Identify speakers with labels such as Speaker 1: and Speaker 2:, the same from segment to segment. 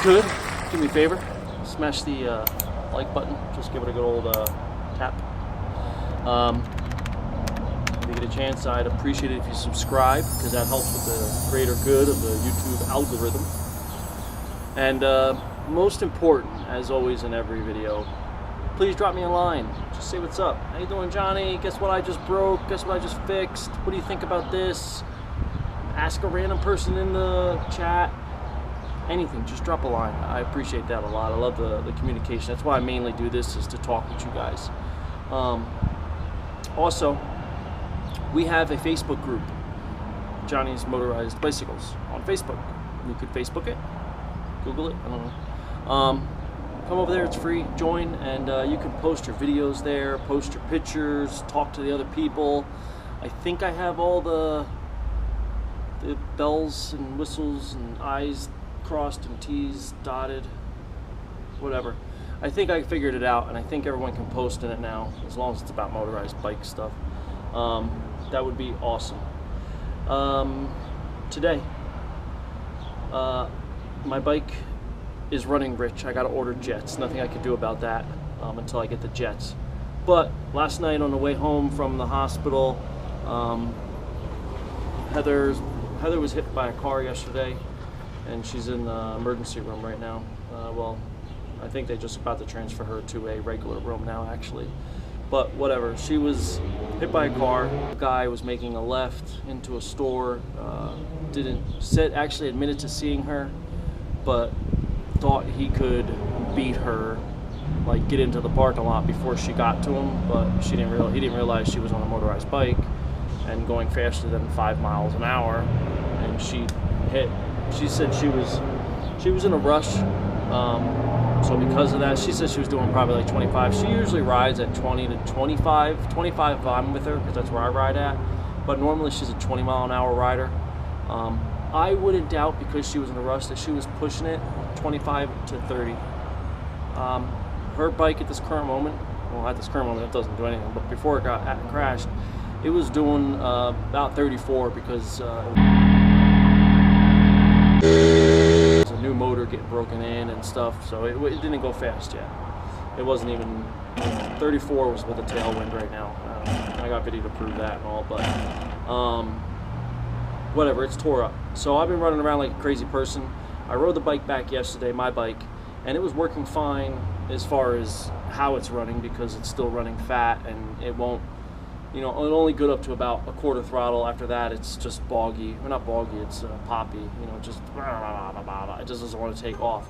Speaker 1: could, do me a favor, smash the like button. Just give it a good old tap. If you get a chance, I'd appreciate it if you subscribe, because that helps with the greater good of the YouTube algorithm. And most important, as always in every video, please drop me a line. Just say what's up. How you doing, Johnny? Guess what I just broke? Guess what I just fixed? What do you think about this? Ask a random person in the chat. Anything, just drop a line. I appreciate that a lot. I love the communication. That's why I mainly do this, is to talk with you guys. Also, we have a Facebook group, Johnny's Motorized Bicycles, on Facebook. You could Facebook it, Google it, I don't know. Come over there, it's free, join, and you can post your videos there, post your pictures, talk to the other people. I think I have all the bells and whistles and I's crossed and T's dotted, whatever. I think I figured it out, and I think everyone can post in it now, as long as it's about motorized bike stuff. That would be awesome. Today, my bike is running rich. I gotta order jets. Nothing I can do about that until I get the jets. But last night on the way home from the hospital, Heather was hit by a car yesterday, and she's in the emergency room right now. Well, I think they're just about to transfer her to a regular room now, actually. But whatever, she was hit by a car. The guy was making a left into a store. Actually admitted to seeing her, but thought he could beat her, like get into the parking lot before she got to him. But he didn't realize she was on a motorized bike and going faster than 5 miles an hour, and she hit. She said she was in a rush. So because of that, she said she was doing probably like 25. She usually rides at 20 to 25. 25 if I'm with her, because that's where I ride at. But normally she's a 20 mile an hour rider. I wouldn't doubt, because she was in a rush, that she was pushing it 25 to 30. Her bike at this current moment, well, at this current moment it doesn't do anything, but before it got crashed, it was doing about 34, because a new motor getting broken in and stuff, so it didn't go fast yet. It wasn't even 34 was with a tailwind right now. I got video to prove that and all, but whatever, it's tore up. So I've been running around like a crazy person. I rode the bike back yesterday, my bike, and it was working fine as far as how it's running, because it's still running fat, and it won't, you know, it'll only go up to about a quarter throttle. After that, it's just boggy. Well, not boggy, it's poppy. You know, just it just doesn't want to take off.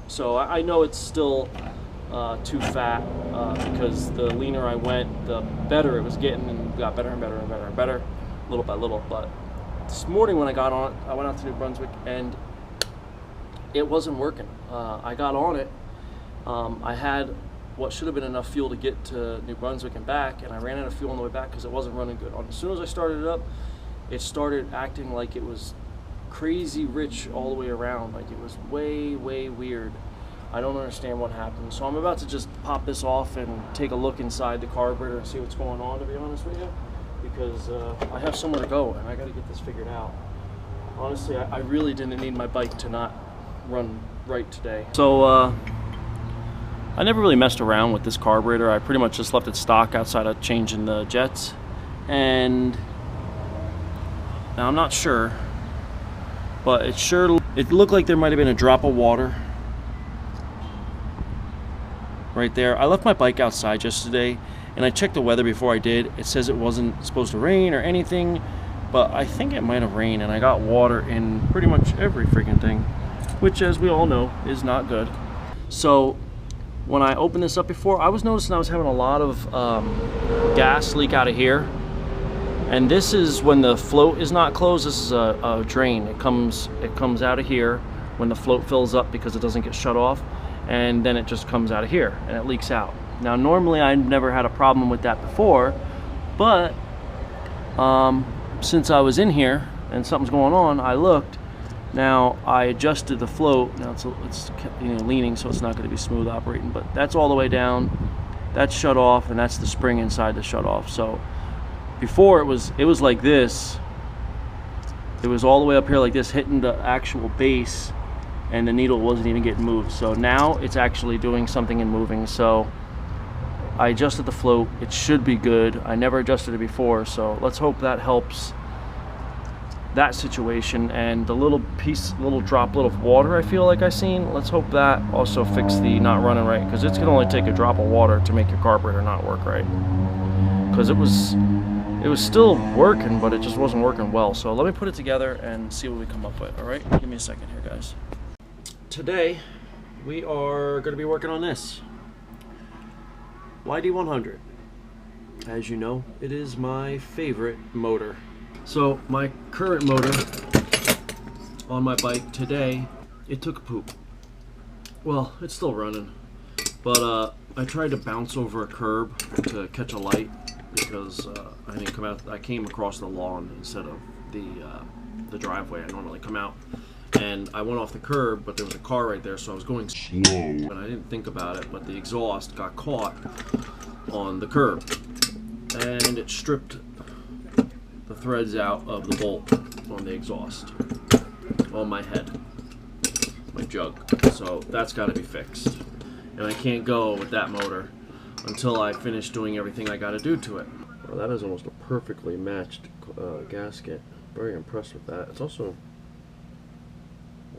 Speaker 1: So I know it's still too fat, because the leaner I went, the better it was getting, and got better and better and better and better, little by little. But this morning when I got on it, I went out to New Brunswick, and it wasn't working. I got on it. I had what should have been enough fuel to get to New Brunswick and back, and I ran out of fuel on the way back because it wasn't running good. As soon as I started it up, it started acting like it was crazy rich all the way around, like it was way weird. I don't understand what happened. So I'm about to just pop this off and take a look inside the carburetor and see what's going on, to be honest with you, because I have somewhere to go and I got to get this figured out. Honestly, I really didn't need my bike to not run right today. So I never really messed around with this carburetor. I pretty much just left it stock outside of changing the jets. And now I'm not sure, but it looked like there might have been a drop of water right there. I left my bike outside yesterday, and I checked the weather before I did. It says it wasn't supposed to rain or anything, but I think it might have rained, and I got water in pretty much every freaking thing, which, as we all know, is not good. So when I opened this up before, I was noticing I was having a lot of gas leak out of here. And this is when the float is not closed. This is a drain. It comes out of here when the float fills up, because it doesn't get shut off. And then it just comes out of here and it leaks out. Now normally I've never had a problem with that before, but since I was in here and something's going on, I looked. Now I adjusted the float. Now it's you know, leaning, so it's not going to be smooth operating, but that's all the way down. That's shut off, and that's the spring inside the shut off. So before it was like this. It was all the way up here like this, hitting the actual base, and the needle wasn't even getting moved. So now it's actually doing something and moving. So I adjusted the float. It should be good. I never adjusted it before, so let's hope that helps that situation. And the little droplet of water I feel like I seen, let's hope that also fixed the not running right, because it's gonna only take a drop of water to make your carburetor not work right. Because it was still working, but it just wasn't working well. So let me put it together and see what we come up with. All right, give me a second here, guys. Today we are going to be working on this YD100. As you know, it is my favorite motor. So my current motor on my bike today, it took a poop. Well, it's still running, but I tried to bounce over a curb to catch a light, because I came across the lawn instead of the driveway I normally come out, and I went off the curb, but there was a car right there, so I was going slow, and I didn't think about it, but the exhaust got caught on the curb, and it stripped the threads out of the bolt on the exhaust on my head, my jug. So that's got to be fixed, and I can't go with that motor until I finish doing everything I got to do to it. Well, that is almost a perfectly matched gasket. Very impressed with that. It's also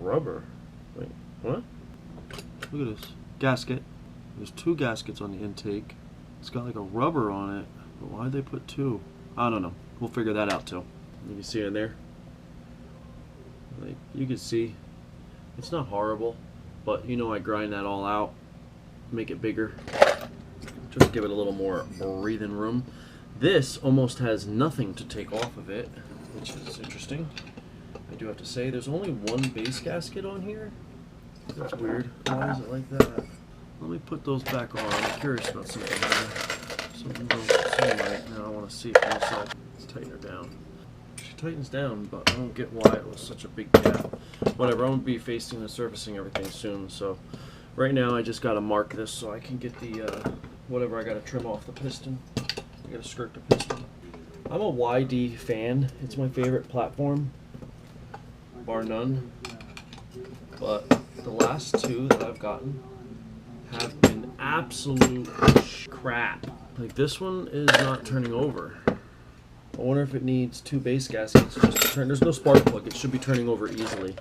Speaker 1: rubber. Wait, what? Look at this gasket. There's two gaskets on the intake. It's got like a rubber on it, but why'd they put two? I don't know. We'll figure that out too. You can see in there, like you can see, it's not horrible, but you know I grind that all out, make it bigger, just give it a little more breathing room. This almost has nothing to take off of it, which is interesting. I do have to say, there's only one base gasket on here. That's weird. Why is it like that? Let me put those back on. I'm curious about something. Something don't seem right now. I want to see it inside. Let's tighten her down. She tightens down, but I don't get why it was such a big gap. Whatever, I'm going to be facing and surfacing everything soon, so right now I just got to mark this so I can get the, whatever I got to trim off the piston. I got to skirt the piston. I'm a YD fan. It's my favorite platform, bar none. But the last two that I've gotten have been absolute crap. Like this one is not turning over. I wonder if it needs two base gaskets just to turn. There's no spark plug. It should be turning over easily,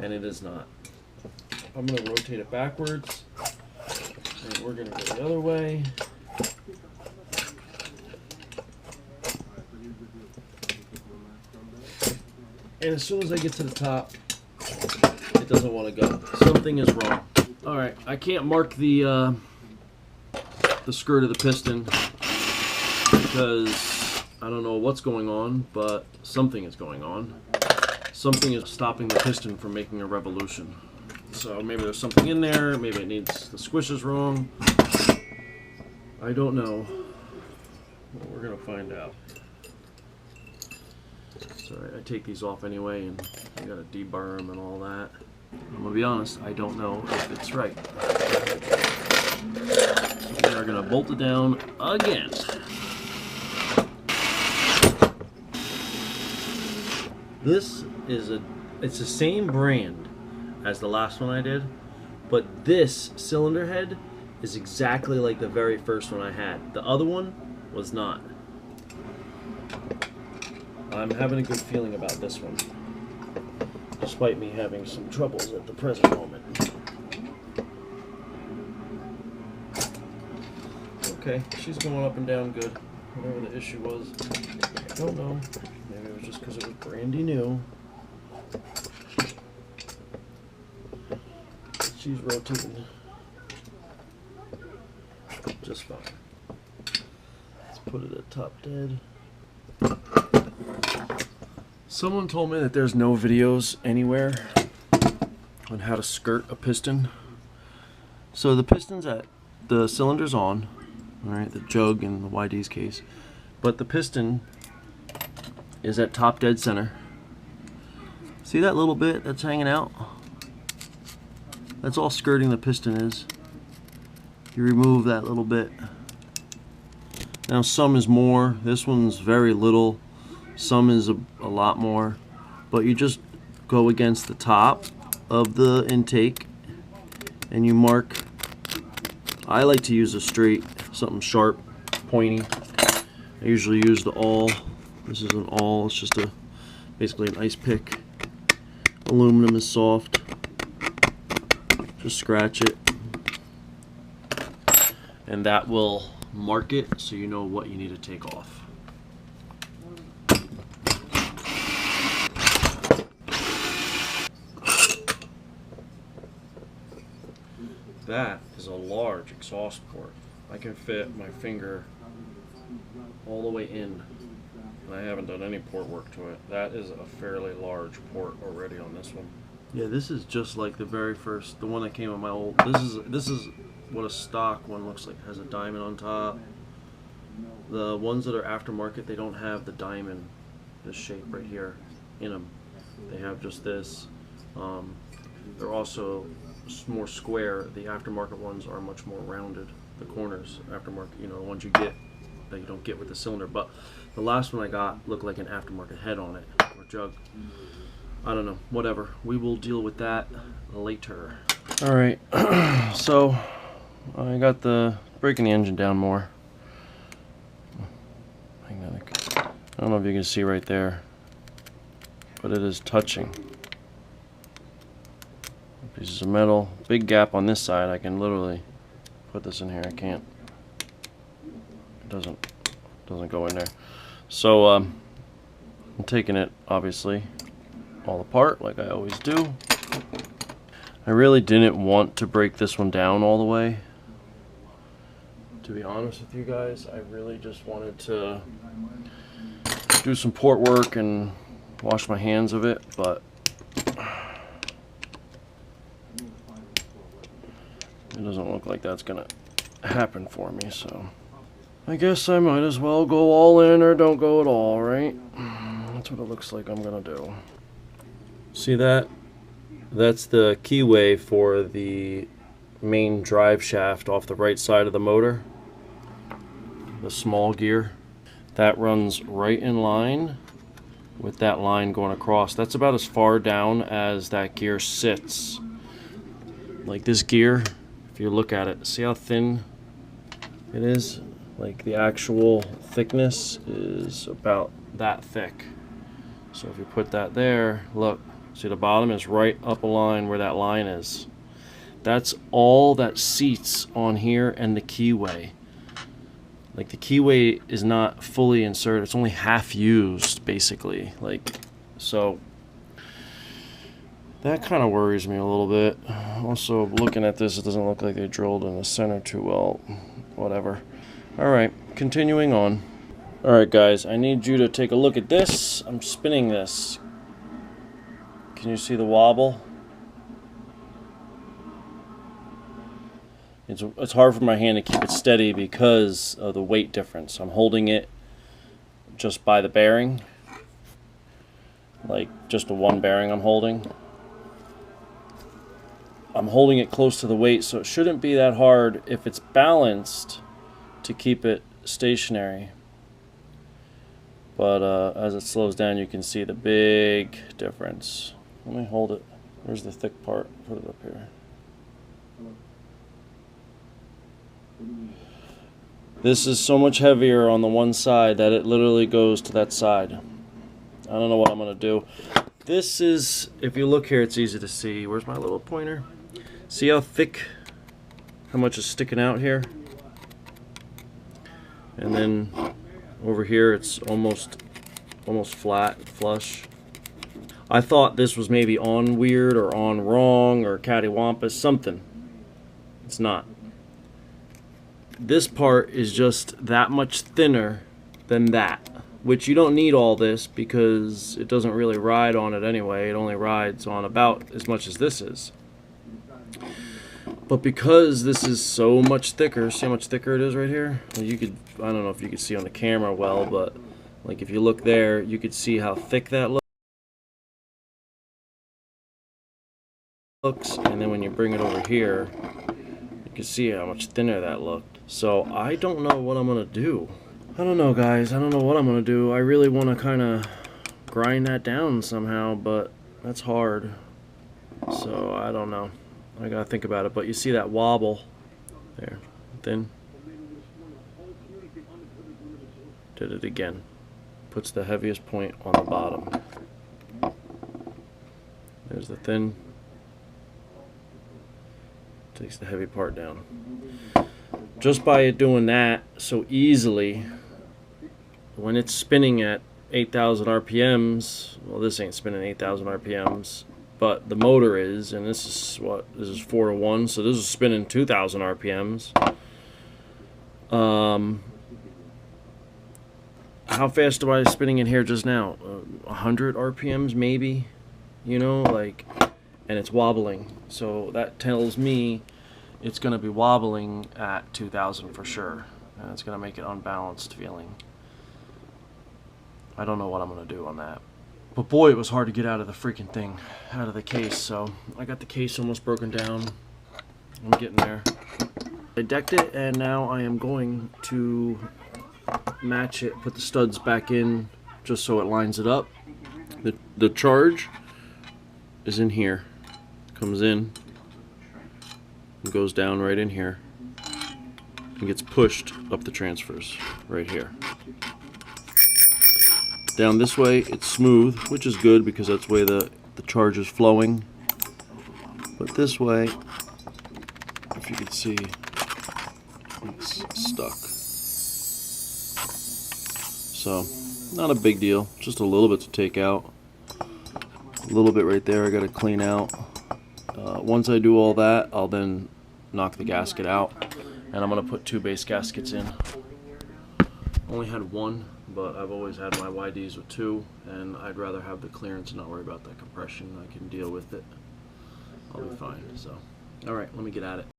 Speaker 1: and it is not. I'm going to rotate it backwards, and we're going to go the other way. And as soon as I get to the top, it doesn't want to go. Something is wrong. All right, I can't mark the skirt of the piston because I don't know what's going on, but something is going on. Something is stopping the piston from making a revolution. So maybe there's something in there. Maybe it needs, the squish is wrong. I don't know. Well, we're gonna find out. Sorry, I take these off anyway, and I gotta deburr them and all that. I'm gonna be honest, I don't know if it's right. So we are gonna bolt it down again. This is it's the same brand as the last one I did, but this cylinder head is exactly like the very first one I had. The other one was not. I'm having a good feeling about this one, despite me having some troubles at the present moment. Okay, she's going up and down good. Whatever the issue was, I don't know. Maybe it was just because it was brandy new. She's rotating just fine. Let's put it at top dead. Someone told me that there's no videos anywhere on how to skirt a piston. So the piston's at, the cylinder's on, alright, the jug in the YD's case, but the piston is at top dead center. See that little bit that's hanging out? That's all skirting the piston is. You remove that little bit. Now some is more, this one's very little, some is a lot more, but you just go against the top of the intake, and you mark. I like to use a straight, something sharp, pointy. I usually use the awl. This is an awl. It's just basically an ice pick. Aluminum is soft. Just scratch it, and that will mark it so you know what you need to take off. That is a large exhaust port. I can fit my finger all the way in, and I haven't done any port work to it. That is a fairly large port already on this one. Yeah, this is just like the very first, the one that came on my old. This is what a stock one looks like. It has a diamond on top. The ones that are aftermarket, they don't have the diamond, this shape right here in them. They have just this. They're also more square. The aftermarket ones are much more rounded. The corners, aftermarket, you know, the ones you get that you don't get with the cylinder. But the last one I got looked like an aftermarket head on it, or jug. I don't know, whatever. We will deal with that later. All right, so I got the breaking the engine down more. I don't know if you can see right there, but it is touching. Pieces of metal, big gap on this side. I can literally put this in here. I can't. It doesn't go in there. So I'm taking it, obviously, all apart like I always do. I really didn't want to break this one down all the way. To be honest with you guys, I really just wanted to do some port work and wash my hands of it, but it doesn't look like that's gonna happen for me, so I guess I might as well go all in or don't go at all, right? That's what it looks like I'm gonna do. See that? That's the keyway for the main drive shaft off the right side of the motor. The small gear. That runs right in line with that line going across. That's about as far down as that gear sits. Like this gear, if you look at it, see how thin it is? Like the actual thickness is about that thick. So if you put that there, look, see the bottom is right up a line where that line is. That's all that seats on here, and the keyway. Like the keyway is not fully inserted, it's only half used basically. Like, so that kind of worries me a little bit. Also, looking at this, it doesn't look like they drilled in the center too well. Whatever. Alright, continuing on. Alright guys, I need you to take a look at this. I'm spinning this. Can you see the wobble? It's hard for my hand to keep it steady because of the weight difference. I'm holding it just by the bearing. Like just the one bearing I'm holding. I'm holding it close to the weight, so it shouldn't be that hard if it's balanced to keep it stationary. But as it slows down, you can see the big difference. Let me hold it. Where's the thick part? Put it up here. This is so much heavier on the one side that it literally goes to that side. I don't know what I'm going to do. This is, if you look here, it's easy to see. Where's my little pointer? See how thick, how much is sticking out here? And then over here it's almost flat, flush. I thought this was maybe on weird or on wrong or cattywampus, something. It's not. This part is just that much thinner than that, which you don't need all this because it doesn't really ride on it anyway. It only rides on about as much as this is. But because this is so much thicker, see how much thicker it is right here? You could, I don't know if you could see on the camera well, but like if you look there, you could see how thick that looks. And then when you bring it over here, you can see how much thinner that looked. So I don't know what I'm gonna do. I don't know, guys. I don't know what I'm gonna do. I really want to kind of grind that down somehow, but that's hard. So I don't know. I gotta think about it. But you see that wobble there? Then did it again. Puts the heaviest point on the bottom. There's the thin. Takes the heavy part down. Just by it doing that so easily, when it's spinning at 8,000 RPMs, well, this ain't spinning 8,000 RPMs, but the motor is, and this is what, this is 4 to 1, so this is spinning 2,000 RPMs. How fast am I spinning in here just now? 100 RPMs maybe, you know, like, and it's wobbling. So that tells me it's going to be wobbling at 2,000 for sure, and it's going to make it unbalanced feeling. I don't know what I'm going to do on that. But boy, it was hard to get out of the freaking thing, out of the case. So I got the case almost broken down. I'm getting there. I decked it, and now I am going to match it, put the studs back in just so it lines it up. The charge is in here. Comes in and goes down right in here and gets pushed up the transfers right here. Down this way it's smooth, which is good because that's the way the charge is flowing. But this way, if you can see, it's stuck. So, not a big deal, just a little bit to take out. A little bit right there I gotta clean out. Once I do all that, I'll then knock the gasket out, and I'm gonna put 2 base gaskets in. Only had 1, but I've always had my YDs with 2, and I'd rather have the clearance and not worry about that compression. I can deal with it. I'll be fine. So, all right, let me get at it.